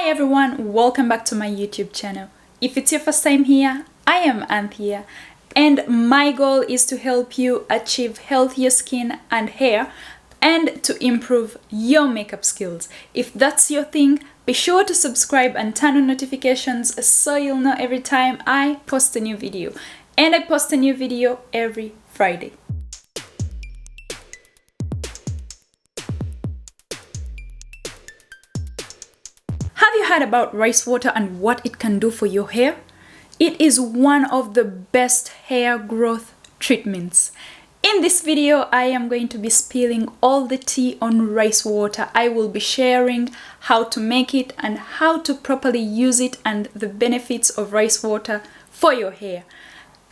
Hi everyone, welcome back to my YouTube channel. If it's your first time here, I am Anthea and my goal is to help you achieve healthier skin and hair and to improve your makeup skills. If that's your thing, be sure to subscribe and turn on notifications so you'll know every time I post a new video. And I post a new video every Friday. Have you heard about rice water and what it can do for your hair? It is one of the best hair growth treatments. In this video, I am going to be spilling all the tea on rice water. I will be sharing how to make it and how to properly use it and the benefits of rice water for your hair.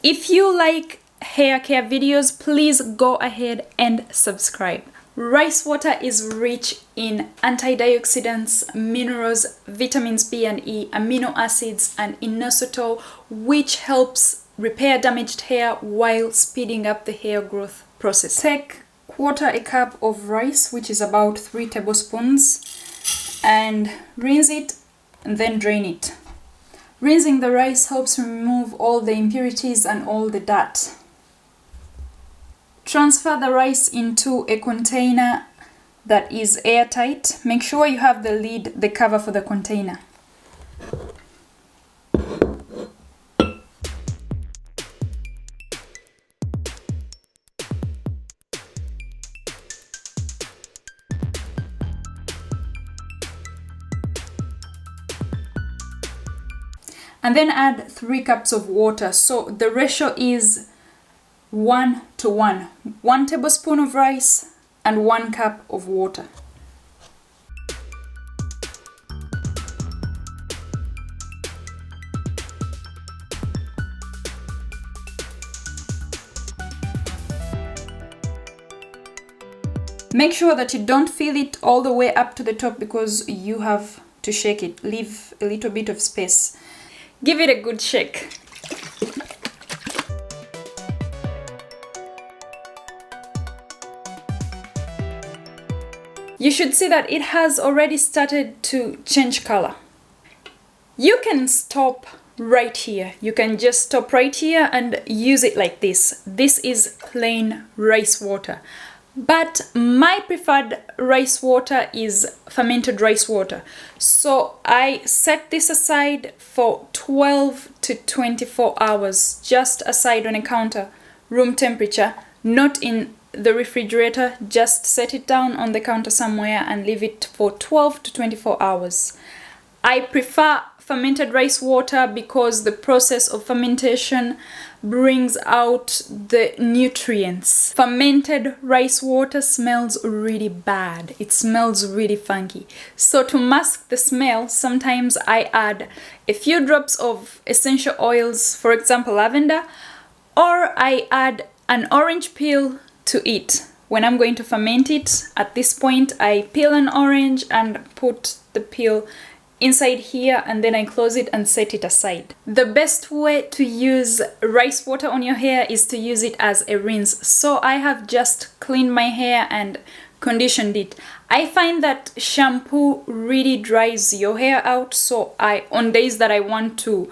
If you like hair care videos, please go ahead and subscribe. Rice water is rich in antioxidants, minerals, vitamins B and E, amino acids, and inositol, which helps repair damaged hair while speeding up the hair growth process. Take quarter a cup of rice, which is about 3 tablespoons, and rinse it and then drain it. Rinsing the rice helps remove all the impurities and all the dirt. Transfer the rice into a container that is airtight. Make sure you have the lid, the cover for the container. And then add 3 cups of water. So the ratio is 1 to 1. 1 tablespoon of rice and 1 cup of water. Make sure that you don't fill it all the way up to the top because you have to shake it. Leave a little bit of space. Give it a good shake. You should see that it has already started to change color. You can stop right here. You can just stop right here and use it like this. This is plain rice water. But my preferred rice water is fermented rice water. So I set this aside for 12 to 24 hours, just aside on a counter, room temperature, not in the refrigerator. Just set it down on the counter somewhere and leave it for 12 to 24 hours. I prefer fermented rice water because the process of fermentation brings out the nutrients. Fermented rice water smells really bad. It smells really funky. So to mask the smell, sometimes I add a few drops of essential oils, for example lavender, or I add an orange peel to it. When I'm going to ferment it, at this point I peel an orange and put the peel inside here, and then I close it and set it aside. The best way to use rice water on your hair is to use it as a rinse. So I have just cleaned my hair and conditioned it. I find that shampoo really dries your hair out, so on days that I want to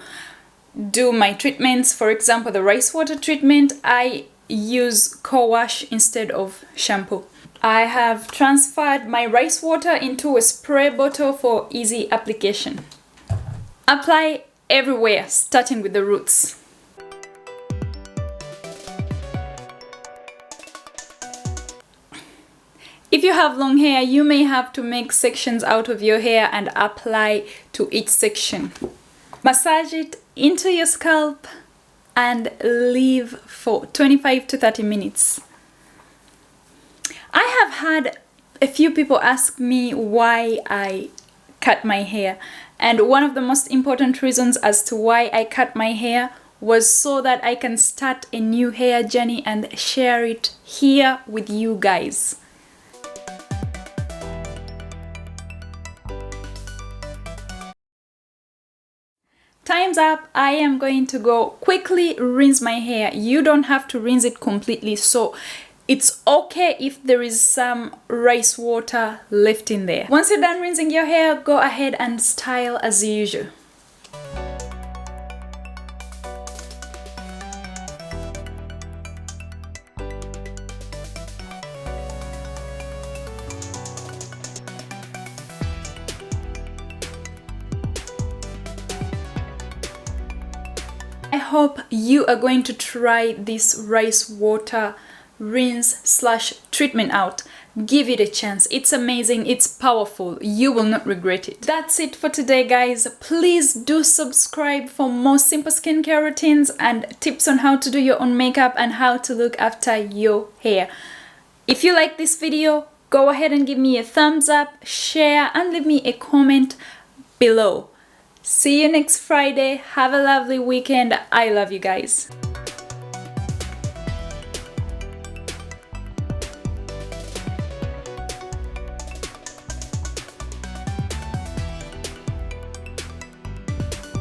do my treatments, for example the rice water treatment, I use co-wash instead of shampoo. I have transferred my rice water into a spray bottle for easy application. Apply everywhere, starting with the roots. If you have long hair, you may have to make sections out of your hair and apply to each section. Massage it into your scalp and leave for 25 to 30 minutes. I have had a few people ask me why I cut my hair, and one of the most important reasons as to why I cut my hair was so that I can start a new hair journey and share it here with you guys. Time's up. I am going to go quickly rinse my hair. You don't have to rinse it completely, so It's okay if there is some rice water left in there. Once you're done rinsing your hair, go ahead and style as usual. I hope you are going to try this rice water rinse/treatment out. Give it a chance. It's amazing. It's powerful. You will not regret it. That's it for today, guys. Please do subscribe for more simple skincare routines and tips on how to do your own makeup and how to look after your hair. If you like this video, go ahead and give me a thumbs up, share, and leave me a comment below. See you next Friday. Have a lovely weekend. I love you guys.